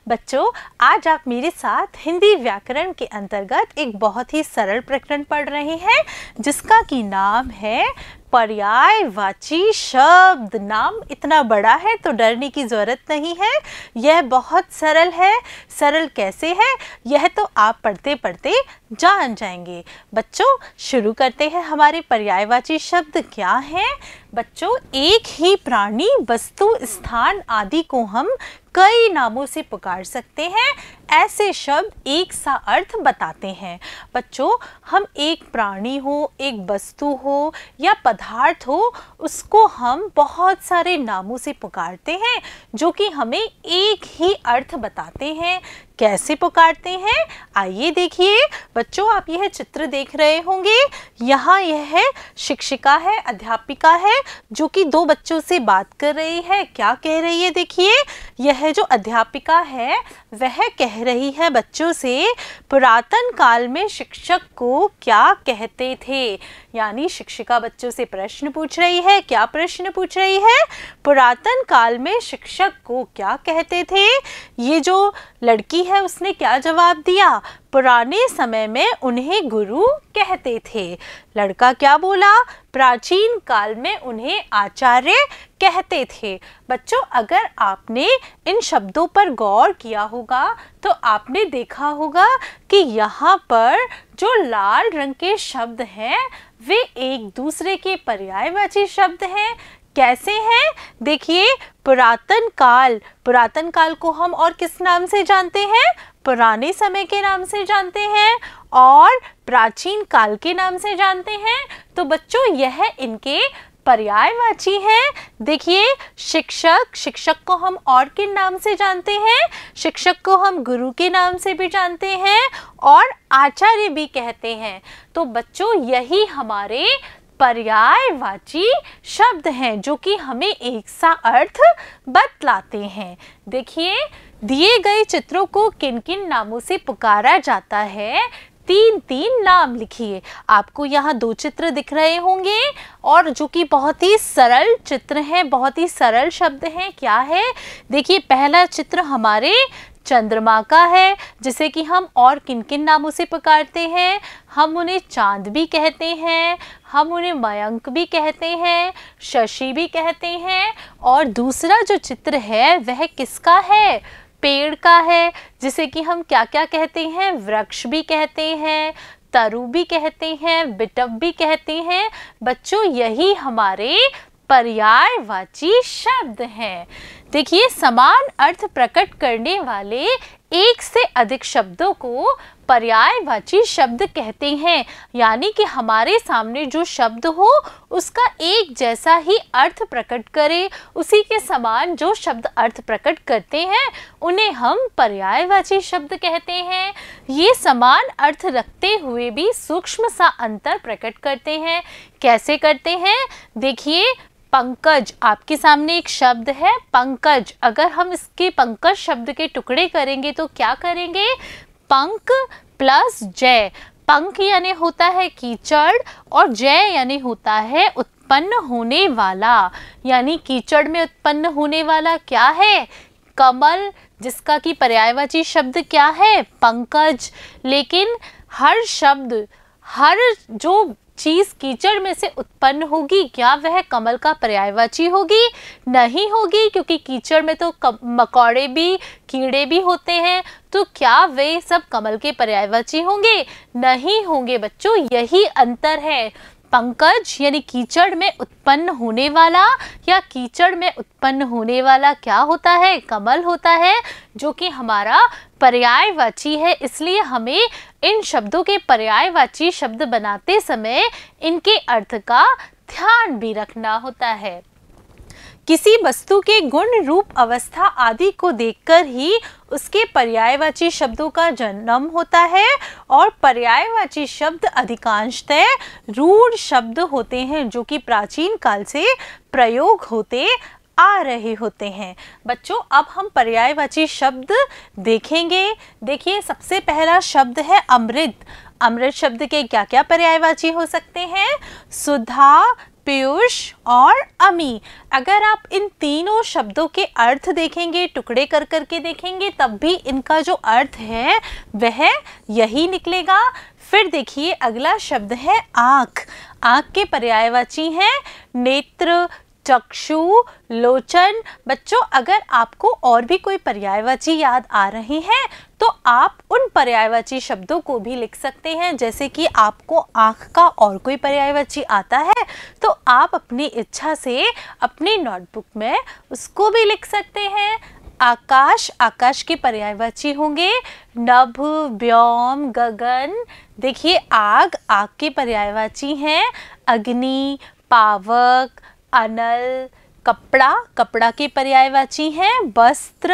बच्चों, आज आप मेरे साथ हिंदी व्याकरण के अंतर्गत एक बहुत ही सरल प्रकरण पढ़ रहे हैं जिसका कि नाम है पर्यायवाची शब्द। नाम इतना बड़ा है तो डरने की ज़रूरत नहीं है, यह बहुत सरल है। सरल कैसे है यह तो आप पढ़ते पढ़ते जान जाएंगे। बच्चों, शुरू करते हैं। हमारे पर्यायवाची शब्द क्या हैं? बच्चों, एक ही प्राणी, वस्तु, स्थान आदि को हम कई नामों से पुकार सकते हैं। ऐसे शब्द एक सा अर्थ बताते हैं। बच्चों, हम एक प्राणी हो, एक वस्तु हो या पदार्थ हो, उसको हम बहुत सारे नामों से पुकारते हैं जो कि हमें एक ही अर्थ बताते हैं। कैसे पुकारते हैं आइए देखिए। बच्चों, आप यह चित्र देख रहे होंगे। यहाँ यह शिक्षिका है, अध्यापिका है जो कि दो बच्चों से बात कर रही है। क्या कह रही है? देखिए, यह जो अध्यापिका है वह कह रही है बच्चों से पुरातन काल में शिक्षक को क्या कहते थे। यानी शिक्षिका बच्चों से प्रश्न पूछ रही है। क्या प्रश्न पूछ रही है? पुरातन काल में शिक्षक को क्या कहते थे। ये जो लड़की है उसने क्या जवाब दिया? पुराने समय में उन्हें गुरु कहते थे। लड़का क्या बोला? प्राचीन काल में उन्हें आचार्य कहते थे। बच्चों, अगर आपने इन शब्दों पर गौर किया होगा तो आपने देखा होगा कि यहाँ पर जो लाल रंग के शब्द हैं वे एक दूसरे के पर्यायवाची शब्द हैं। कैसे हैं? देखिए, पुरातन काल को हम और किस नाम से जानते हैं? पुराने समय के नाम से जानते हैं और प्राचीन काल के नाम से जानते हैं। तो बच्चों, यह इनके पर्यायवाची है। देखिए, शिक्षक को हम और किन नाम से जानते हैं? शिक्षक को हम गुरु के नाम से भी जानते हैं और आचार्य भी कहते हैं। तो बच्चों, यही हमारे पर्यायवाची शब्द हैं जो कि हमें एक सा अर्थ बतलाते हैं। देखिए, दिए गए चित्रों को किन किन नामों से पुकारा जाता है? तीन तीन नाम लिखिए। आपको यहाँ दो चित्र दिख रहे होंगे और जो कि बहुत ही सरल चित्र हैं, बहुत ही सरल शब्द हैं। क्या है? देखिए, पहला चित्र हमारे चंद्रमा का है जिसे कि हम और किन किन नामों से पुकारते हैं? हम उन्हें चांद भी कहते हैं, हम उन्हें मयंक भी कहते हैं, शशि भी कहते हैं। और दूसरा जो चित्र है वह किसका है? पेड़ का है जिसे कि हम क्या क्या कहते हैं? वृक्ष भी कहते हैं, तरु भी कहते हैं, बिटव भी कहते हैं। बच्चों, यही हमारे पर्यायवाची शब्द हैं। देखिए, समान अर्थ प्रकट करने वाले एक से अधिक शब्दों को पर्यायवाची शब्द कहते हैं। यानी कि हमारे सामने जो शब्द हो उसका एक जैसा ही अर्थ प्रकट करे, उसी के समान जो शब्द अर्थ प्रकट करते हैं उन्हें हम पर्यायवाची शब्द कहते हैं। ये समान अर्थ रखते हुए भी सूक्ष्म सा अंतर प्रकट करते हैं। कैसे करते हैं? देखिए, पंकज, आपके सामने एक शब्द है पंकज। अगर हम इसके पंकज शब्द के टुकड़े करेंगे तो क्या करेंगे? पंक प्लस जय। पंक यानी होता है कीचड़ और जय यानी होता है उत्पन्न होने वाला। यानी कीचड़ में उत्पन्न होने वाला क्या है? कमल, जिसका कि पर्यायवाची शब्द क्या है? पंकज। लेकिन हर शब्द, हर जो चीज कीचड़ में से उत्पन्न होगी, क्या वह कमल का पर्यायवाची होगी? नहीं होगी, क्योंकि कीचड़ में तो मकोड़े भी, कीड़े भी होते हैं। तो क्या वे सब कमल के पर्यायवाची होंगे? नहीं होंगे। बच्चों, यही अंतर है। पंकज यानी कीचड़ में उत्पन्न होने वाला, या कीचड़ में उत्पन्न होने वाला क्या होता है? कमल होता है, जो कि हमारा पर्यायवाची है। इसलिए हमें इन शब्दों के पर्यायवाची शब्द बनाते समय इनके अर्थ का ध्यान भी रखना होता है। किसी वस्तु के गुण, रूप, अवस्था आदि को देखकर ही उसके पर्यायवाची शब्दों का जन्म होता है और पर्यायवाची शब्द अधिकांशतः रूढ़ शब्द होते हैं जो कि प्राचीन काल से प्रयोग होते आ रहे होते हैं। बच्चों, अब हम पर्यायवाची शब्द देखेंगे। देखिए, सबसे पहला शब्द है अमृत। अमृत शब्द के क्या क्या पर्यायवाची हो सकते हैं? सुधा, पीयूष और अमी। अगर आप इन तीनों शब्दों के अर्थ देखेंगे, टुकड़े कर करके देखेंगे, तब भी इनका जो अर्थ है वह यही निकलेगा। फिर देखिए अगला शब्द है आँख। आँख के पर्यायवाची हैं नेत्र, चक्षु, लोचन। बच्चों अगर आपको और भी कोई पर्यायवाची याद आ रही हैं तो आप उन पर्यायवाची शब्दों को भी लिख सकते हैं। जैसे कि आपको आँख का और कोई पर्यायवाची आता है तो आप अपनी इच्छा से अपनी नोटबुक में उसको भी लिख सकते हैं। आकाश, आकाश के पर्यायवाची होंगे नभ, व्योम, गगन। देखिए आग, आग के पर्यायवाची हैं अग्नि, पावक, अनल। कपड़ा, कपड़ा के पर्यायवाची हैं वस्त्र,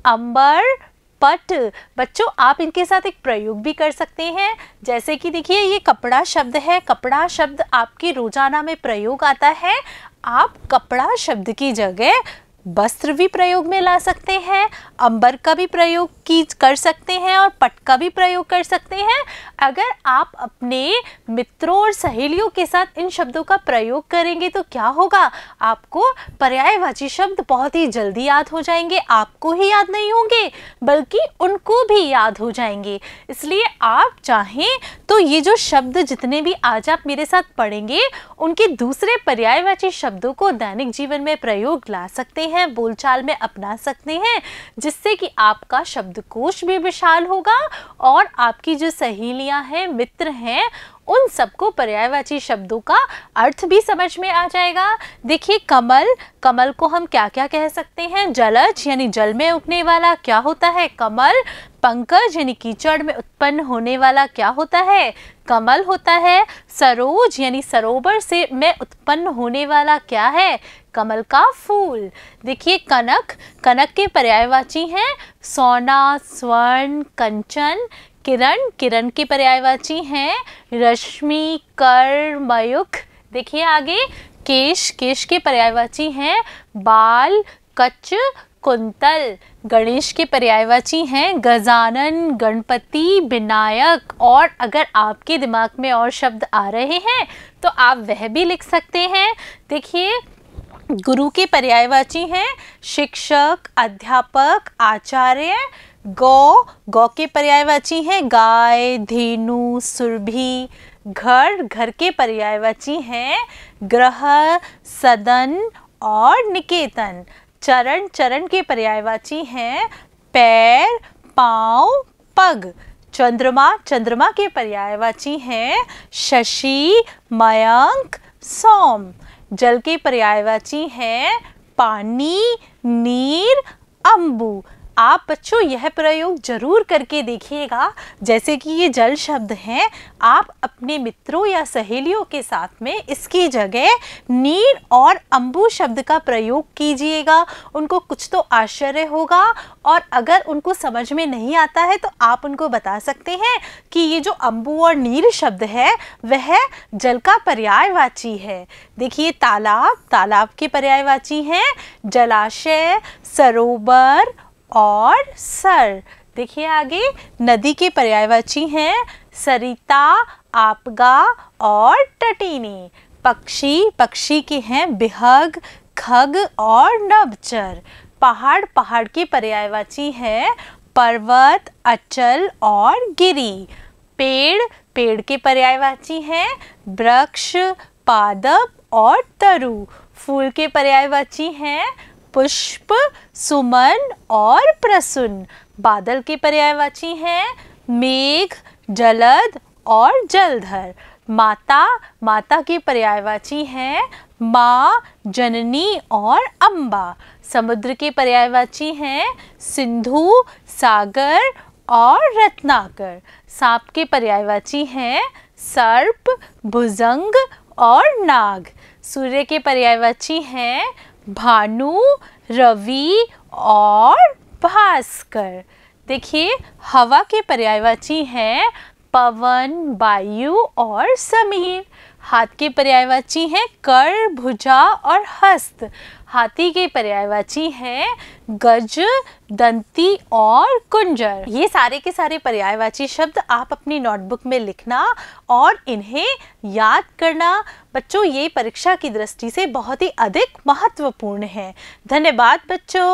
अंबर, पट। बच्चों आप इनके साथ एक प्रयोग भी कर सकते हैं। जैसे कि देखिए ये कपड़ा शब्द है, कपड़ा शब्द आपके रोजाना में प्रयोग आता है। आप कपड़ा शब्द की जगह वस्त्र भी प्रयोग में ला सकते हैं, अंबर का भी प्रयोग कर सकते हैं और पट का भी प्रयोग कर सकते हैं। अगर आप अपने मित्रों और सहेलियों के साथ इन शब्दों का प्रयोग करेंगे तो क्या होगा, आपको पर्यायवाची शब्द बहुत ही जल्दी याद हो जाएंगे। आपको ही याद नहीं होंगे बल्कि उनको भी याद हो जाएंगे। इसलिए आप चाहें तो ये जो शब्द जितने भी आज आप मेरे साथ पढ़ेंगे उनके दूसरे पर्यायवाची शब्दों को दैनिक जीवन में प्रयोग ला सकते हैं, बोलचाल में अपना सकते हैं, जिससे कि आपका शब्दकोश भी विशाल होगा और आपकी जो सहेलियां हैं, मित्र हैं, उन सबको पर्यायवाची शब्दों का अर्थ भी समझ में आ जाएगा। देखिए कमल, कमल को हम क्या क्या कह सकते हैं, जलज यानी जल में उगने वाला क्या होता है कमल। पंकज यानी कीचड़ में उत्पन्न होने वाला क्या होता है कमल होता है। सरोज यानी सरोवर से में उत्पन्न होने वाला क्या है कमल का फूल। देखिए कनक, कनक के पर्यायवाची हैं सोना, स्वर्ण, कंचन। किरण, किरण के पर्यायवाची हैं रश्मि, कर, मयूख। देखिए आगे केश, केश के पर्यायवाची हैं बाल, कच्च, कुंतल। गणेश के पर्यायवाची हैं गजानन, गणपति, विनायक। और अगर आपके दिमाग में और शब्द आ रहे हैं तो आप वह भी लिख सकते हैं। देखिए गुरु के पर्यायवाची हैं शिक्षक, अध्यापक, आचार्य। गौ, गौ के पर्यायवाची हैं गाय, धेनु, सुरभि। घर, घर के पर्यायवाची हैं ग्रह, सदन और निकेतन। चरण, चरण के पर्यायवाची हैं पैर, पाँव, पग। चंद्रमा, चंद्रमा के पर्यायवाची हैं शशि, मयंक, सोम। जल के पर्यायवाची हैं पानी, नीर, अम्बु। आप बच्चों यह प्रयोग जरूर करके देखिएगा। जैसे कि ये जल शब्द हैं, आप अपने मित्रों या सहेलियों के साथ में इसकी जगह नीर और अम्बु शब्द का प्रयोग कीजिएगा। उनको कुछ तो आश्चर्य होगा और अगर उनको समझ में नहीं आता है तो आप उनको बता सकते हैं कि ये जो अम्बु और नीर शब्द है वह जल का पर्यायवाची है। देखिए तालाब, तालाब के पर्यायवाची हैं जलाशय, सरोवर और सर। देखिए आगे नदी के पर्यायवाची हैं सरिता, आपगा और तटीनी। पक्षी, पक्षी के हैं बिहग, खग और नभचर। पहाड़, पहाड़ के पर्यायवाची हैं पर्वत, अचल और गिरी। पेड़, पेड़ के पर्यायवाची हैं वृक्ष, पादप और तरु। फूल के पर्यायवाची हैं पुष्प, सुमन और प्रसून। बादल के पर्यायवाची हैं मेघ, जलद और जलधर। माता, माता के पर्यायवाची हैं माँ, जननी और अम्बा। समुद्र के पर्यायवाची हैं सिंधु, सागर और रत्नाकर। सांप के पर्यायवाची हैं सर्प, भुजंग और नाग। सूर्य के पर्यायवाची हैं भानु, रवि और भास्कर। देखिए हवा के पर्यायवाची हैं पवन, वायु और समीर। हाथ के पर्यायवाची हैं कर, भुजा और हस्त। हाथी के पर्यायवाची हैं गज, दंती और कुंजर। ये सारे के सारे पर्यायवाची शब्द आप अपनी नोटबुक में लिखना और इन्हें याद करना। बच्चों, ये परीक्षा की दृष्टि से बहुत ही अधिक महत्वपूर्ण है। धन्यवाद बच्चों।